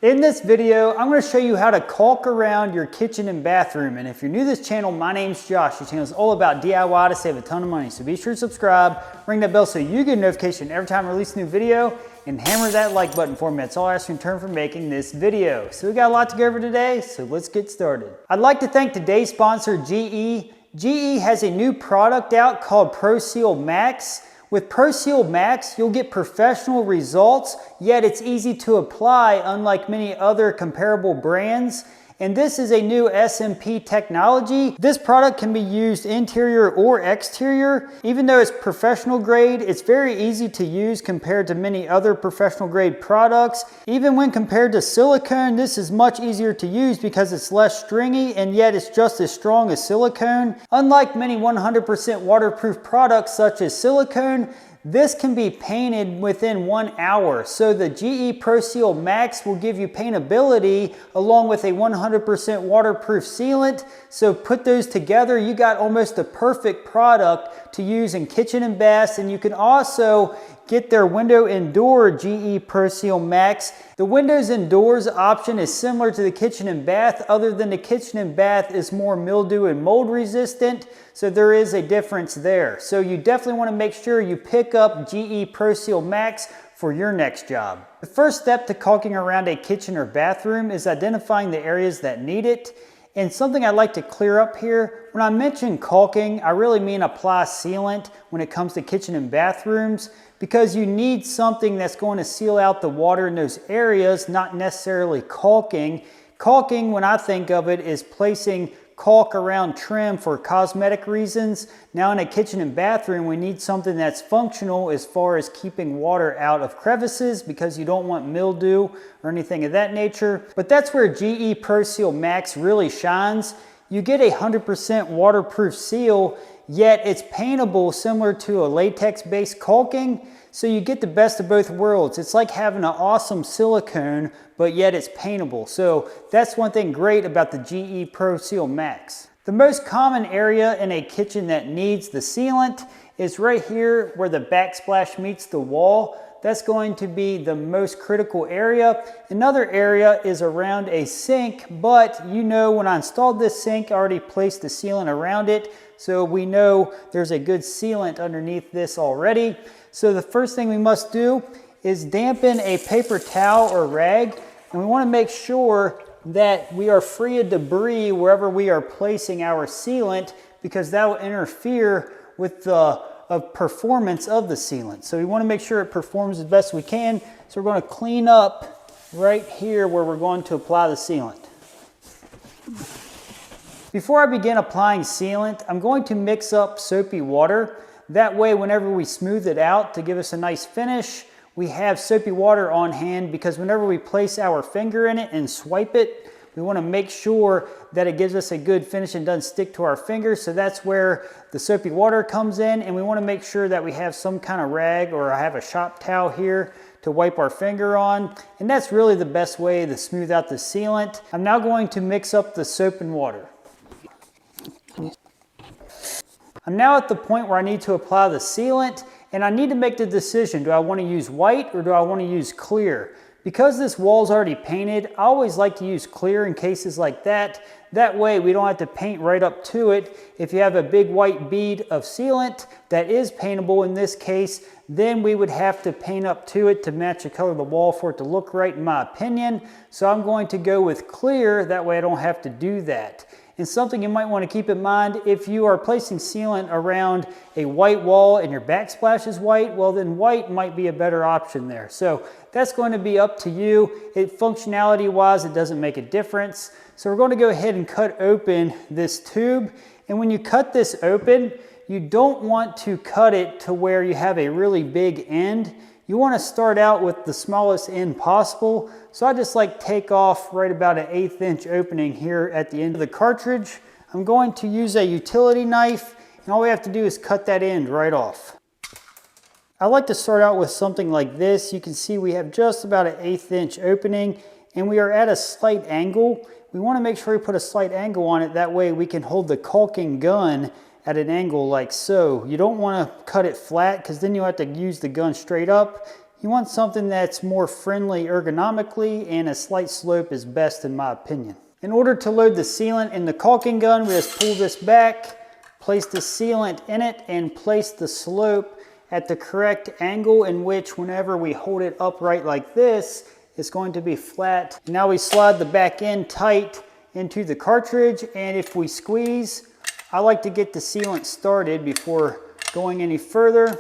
In this video, I'm going to show you how to caulk around your kitchen and bathroom. And if you're new to this channel, my name's Josh. This channel is all about DIY to save a ton of money. So be sure to subscribe, ring that bell so you get a notification every time I release a new video, and hammer that like button for me. That's all I ask in return for making this video. So we got a lot to go over today, so let's get started. I'd like to thank today's sponsor, GE. GE has a new product out called Pro Seal Max. With Pro Seal Max, you'll get professional results, yet it's easy to apply unlike many other comparable brands. And this is a new SMP technology. This product can be used interior or exterior. Even though it's professional grade, it's very easy to use compared to many other professional grade products. Even when compared to silicone, this is much easier to use because it's less stringy and yet it's just as strong as silicone. Unlike many 100% waterproof products such as silicone, this can be painted within 1 hour. So the GE Pro Seal Max will give you paintability along with a 100% waterproof sealant. So put those together, you got almost the perfect product to use in kitchen and baths. And you can also get their window and door GE Pro Seal Max. The windows and doors option is similar to the kitchen and bath, other than the kitchen and bath is more mildew and mold resistant. So there is a difference there. So you definitely want to make sure you pick up GE Pro Seal Max for your next job. The first step to caulking around a kitchen or bathroom is identifying the areas that need it. And something I'd like to clear up here, when I mention caulking, I really mean apply sealant when it comes to kitchen and bathrooms, because you need something that's going to seal out the water in those areas, not necessarily caulking. Caulking, when I think of it, is placing caulk around trim for cosmetic reasons. Now in a kitchen and bathroom, we need something that's functional as far as keeping water out of crevices, because you don't want mildew or anything of that nature. But that's where GE Pro Seal Max really shines. You get a 100% waterproof seal, yet it's paintable similar to a latex-based caulking. So you get the best of both worlds. It's like having an awesome silicone, but yet it's paintable. So that's one thing great about the GE Pro Seal Max. The most common area in a kitchen that needs the sealant is right here where the backsplash meets the wall. That's going to be the most critical area. Another area is around a sink, but you know, when I installed this sink, I already placed the sealant around it. So we know there's a good sealant underneath this already. So the first thing we must do is dampen a paper towel or rag. And we want to make sure that we are free of debris wherever we are placing our sealant, because that will interfere with the performance of the sealant. So we want to make sure it performs as best we can. So we're going to clean up right here where we're going to apply the sealant. Before I begin applying sealant, I'm going to mix up soapy water. That way, whenever we smooth it out to give us a nice finish, we have soapy water on hand, because whenever we place our finger in it and swipe it, we want to make sure that it gives us a good finish and doesn't stick to our fingers. So that's where the soapy water comes in, and we want to make sure that we have some kind of rag, or I have a shop towel here to wipe our finger on. And that's really the best way to smooth out the sealant. I'm now going to mix up the soap and water. I'm now at the point where I need to apply the sealant, and I need to make the decision, do I want to use white or do I want to use clear? Because this wall's already painted, I always like to use clear in cases like that. That way we don't have to paint right up to it. If you have a big white bead of sealant that is paintable in this case, then we would have to paint up to it to match the color of the wall for it to look right, in my opinion. So I'm going to go with clear, that way I don't have to do that. And something you might want to keep in mind, if you are placing sealant around a white wall and your backsplash is white, well then white might be a better option there. So that's going to be up to you. Functionality wise, it doesn't make a difference. So we're going to go ahead and cut open this tube. And when you cut this open, you don't want to cut it to where you have a really big end. You want to start out with the smallest end possible. So I just like take off right about an 1/8 inch opening here at the end of the cartridge. I'm going to use a utility knife, and all we have to do is cut that end right off. I like to start out with something like this. You can see we have just about an 1/8 inch opening, and we are at a slight angle. We want to make sure we put a slight angle on it. That way we can hold the caulking gun at an angle like so. You don't want to cut it flat, because then you'll have to use the gun straight up. You want something that's more friendly ergonomically, and a slight slope is best in my opinion. In order to load the sealant in the caulking gun, we just pull this back, place the sealant in it, and place the slope at the correct angle in which whenever we hold it upright like this, it's going to be flat. Now we slide the back end tight into the cartridge, and if we squeeze, I like to get the sealant started before going any further,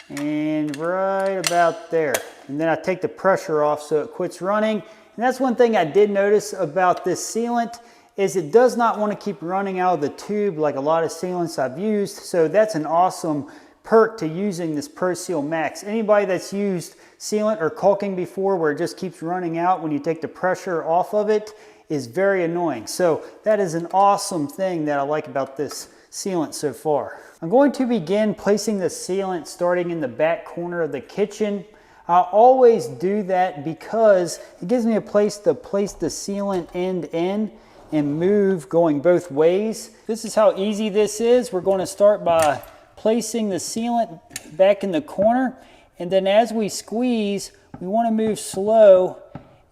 and right about there. And then I take the pressure off so it quits running. And that's one thing I did notice about this sealant is it does not want to keep running out of the tube like a lot of sealants I've used. So that's an awesome perk to using this ProSeal Max. Anybody that's used sealant or caulking before where it just keeps running out when you take the pressure off of it is very annoying. So that is an awesome thing that I like about this sealant so far. I'm going to begin placing the sealant starting in the back corner of the kitchen. I always do that because it gives me a place to place the sealant end in and move going both ways. This is how easy this is. We're going to start by placing the sealant back in the corner, and then as we squeeze, we want to move slow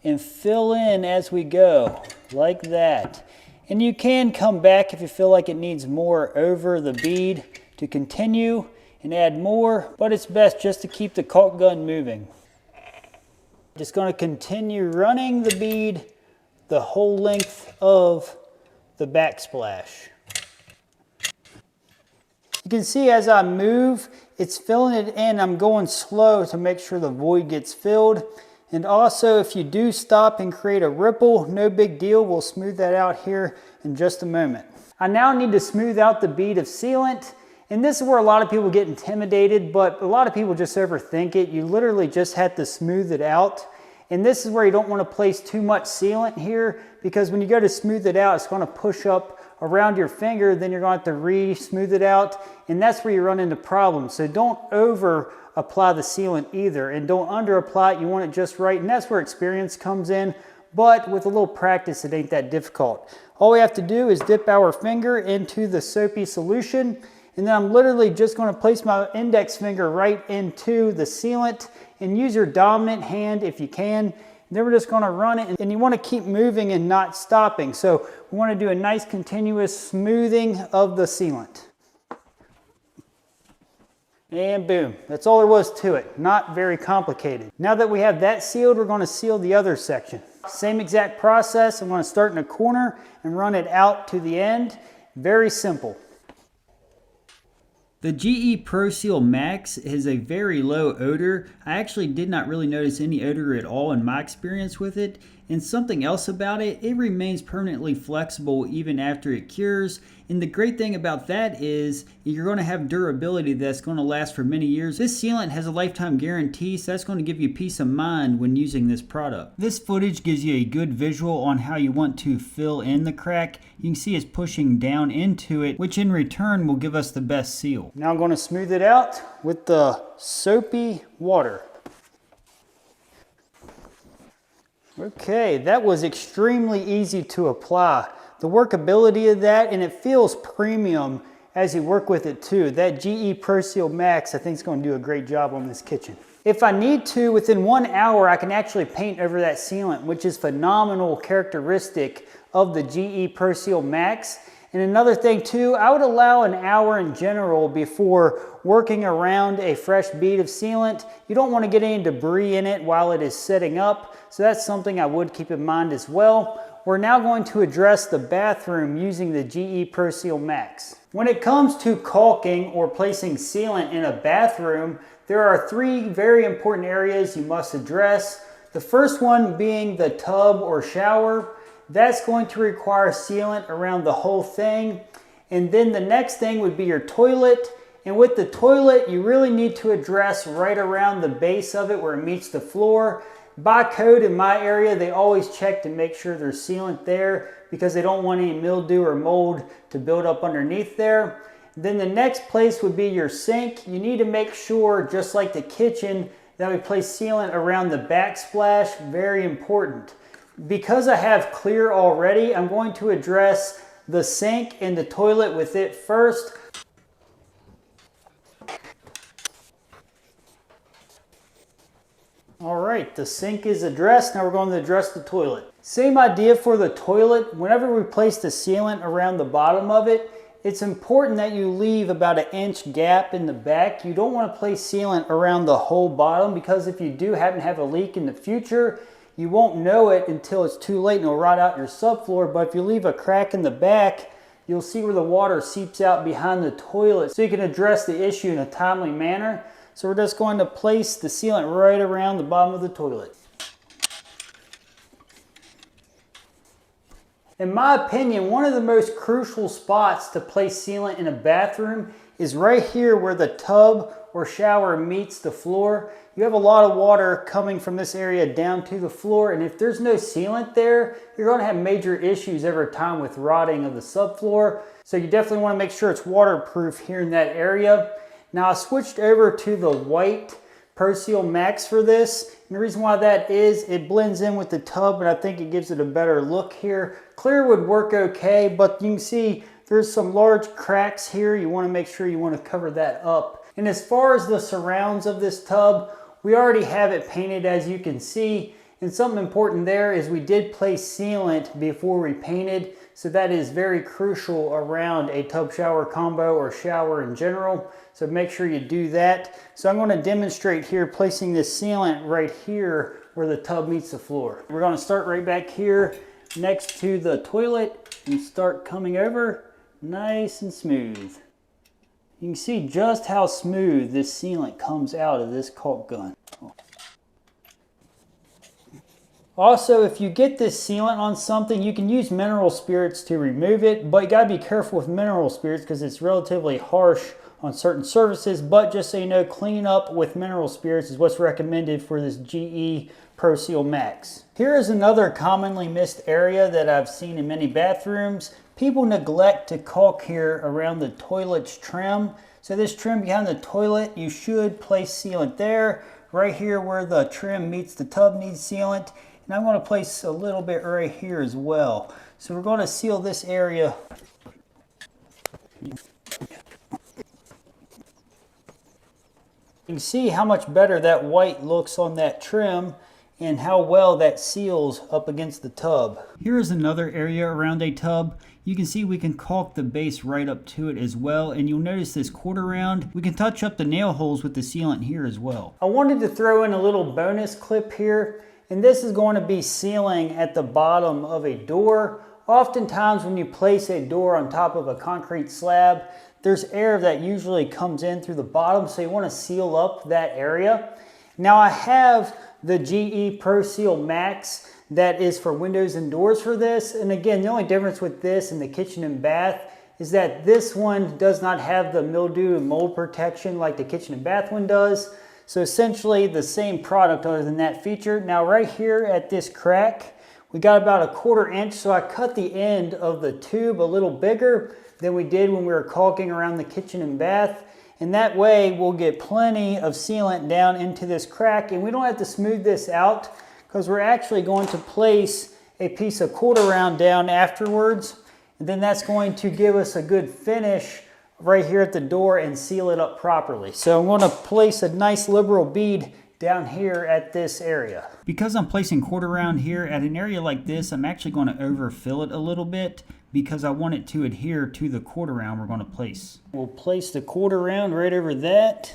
and fill in as we go, like that. And you can come back if you feel like it needs more over the bead to continue and add more, but it's best just to keep the caulk gun moving. Just going to continue running the bead the whole length of the backsplash. You can see as I move, it's filling it in. I'm going slow to make sure the void gets filled. And also, if you do stop and create a ripple, no big deal. We'll smooth that out here in just a moment. I now need to smooth out the bead of sealant. And this is where a lot of people get intimidated, but a lot of people just overthink it. You literally just have to smooth it out. And this is where you don't want to place too much sealant here, because when you go to smooth it out, it's going to push up around your finger, then you're going to have to re-smooth it out, and that's where you run into problems. So don't over apply the sealant either, and don't under apply it. You want it just right, and that's where experience comes in, but with a little practice it ain't that difficult. All we have to do is dip our finger into the soapy solution, and then I'm literally just going to place my index finger right into the sealant, and use your dominant hand if you can. Then we're just going to run it, and you want to keep moving and not stopping. So we want to do a nice continuous smoothing of the sealant. And boom, that's all there was to it. Not very complicated. Now that we have that sealed, we're going to seal the other section. Same exact process. I'm going to start in a corner and run it out to the end. Very simple. The GE ProSeal Max has a very low odor. I actually did not really notice any odor at all in my experience with it. And something else about it, it remains permanently flexible even after it cures. And the great thing about that is you're going to have durability that's going to last for many years. This sealant has a lifetime guarantee, so that's going to give you peace of mind when using this product. This footage gives you a good visual on how you want to fill in the crack. You can see it's pushing down into it, which in return will give us the best seal. Now I'm going to smooth it out with the soapy water. Okay, that was extremely easy to apply. The workability of that, and it feels premium as you work with it too. That GE ProSeal Max I think is going to do a great job on this kitchen. If I need to, within 1 hour I can actually paint over that sealant, which is phenomenal characteristic of the GE ProSeal Max. And another thing too, I would allow an hour in general before working around a fresh bead of sealant. You don't want to get any debris in it while it is setting up, so that's something I would keep in mind as well. We're now going to address the bathroom using the GE ProSeal Max. When it comes to caulking or placing sealant in a bathroom, there are 3 very important areas you must address. The first one being the tub or shower. That's going to require sealant around the whole thing. And then the next thing would be your toilet. And with the toilet, you really need to address right around the base of it where it meets the floor. By code in my area, they always check to make sure there's sealant there because they don't want any mildew or mold to build up underneath there. Then the next place would be your sink. You need to make sure, just like the kitchen, that we place sealant around the backsplash. Very important. Because I have clear already, I'm going to address the sink and the toilet with it first. All right, the sink is addressed. Now we're going to address the toilet. Same idea for the toilet. Whenever we place the sealant around the bottom of it, it's important that you leave about an inch gap in the back. You don't want to place sealant around the whole bottom, because if you do happen to have a leak in the future, you won't know it until it's too late and it'll rot out your subfloor. But if you leave a crack in the back, you'll see where the water seeps out behind the toilet, so you can address the issue in a timely manner. So we're just going to place the sealant right around the bottom of the toilet. In my opinion, one of the most crucial spots to place sealant in a bathroom is right here where the tub or shower meets the floor. You have a lot of water coming from this area down to the floor, and if there's no sealant there, you're going to have major issues over time with rotting of the subfloor. So you definitely want to make sure it's waterproof here in that area. Now I switched over to the white Pro Seal Max for this. And the reason why that is, it blends in with the tub, and I think it gives it a better look here. Clear would work okay, but you can see there's some large cracks here. You want to make sure you want to cover that up. And as far as the surrounds of this tub, we already have it painted, as you can see. And something important there is we did place sealant before we painted. So that is very crucial around a tub shower combo or shower in general. So make sure you do that. So I'm going to demonstrate here placing this sealant right here where the tub meets the floor. We're going to start right back here next to the toilet and start coming over nice and smooth. You can see just how smooth this sealant comes out of this caulk gun. Also, if you get this sealant on something, you can use mineral spirits to remove it, but you gotta be careful with mineral spirits because it's relatively harsh on certain surfaces. But just so you know, clean up with mineral spirits is what's recommended for this GE Pro Seal Max. Here is another commonly missed area that I've seen in many bathrooms. People neglect to caulk here around the toilet's trim. So this trim behind the toilet, you should place sealant there. Right here where the trim meets the tub needs sealant. And I'm going to place a little bit right here as well. So we're going to seal this area. You can see how much better that white looks on that trim and how well that seals up against the tub. Here is another area around a tub. You can see we can caulk the base right up to it as well, and you'll notice this quarter round, we can touch up the nail holes with the sealant here as well. I wanted to throw in a little bonus clip here, and this is going to be sealing at the bottom of a door. Oftentimes when you place a door on top of a concrete slab, there's air that usually comes in through the bottom, so you want to seal up that area. Now I have the GE Pro Seal Max that is for windows and doors for this. And again, the only difference with this and the kitchen and bath is that this one does not have the mildew and mold protection like the kitchen and bath one does. So essentially the same product other than that feature. Now right here at this crack, we got about 1/4 inch. So I cut the end of the tube a little bigger than we did when we were caulking around the kitchen and bath. And that way we'll get plenty of sealant down into this crack, and we don't have to smooth this out because we're actually going to place a piece of 1/4 round down afterwards. And then that's going to give us a good finish right here at the door and seal it up properly. So I'm going to place a nice liberal bead down here at this area. Because I'm placing 1/4 round here at an area like this, I'm actually going to overfill it a little bit because I want it to adhere to the 1/4 round we're going to place. We'll place the 1/4 round right over that.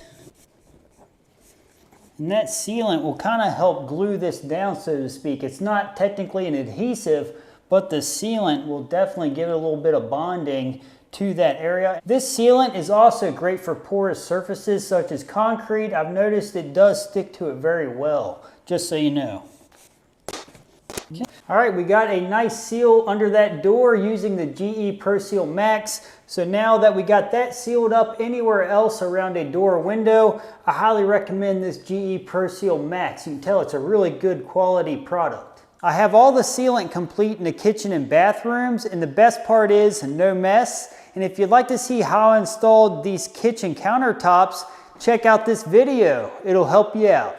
And that sealant will kind of help glue this down, so to speak. It's not technically an adhesive, but the sealant will definitely give it a little bit of bonding to that area. This sealant is also great for porous surfaces such as concrete. I've noticed it does stick to it very well, just so you know. All right, we got a nice seal under that door using the GE Pro Seal Max. So now that we got that sealed up anywhere else around a door or window, I highly recommend this GE Pro Seal Max. You can tell it's a really good quality product. I have all the sealant complete in the kitchen and bathrooms, and the best part is no mess. And if you'd like to see how I installed these kitchen countertops, check out this video. It'll help you out.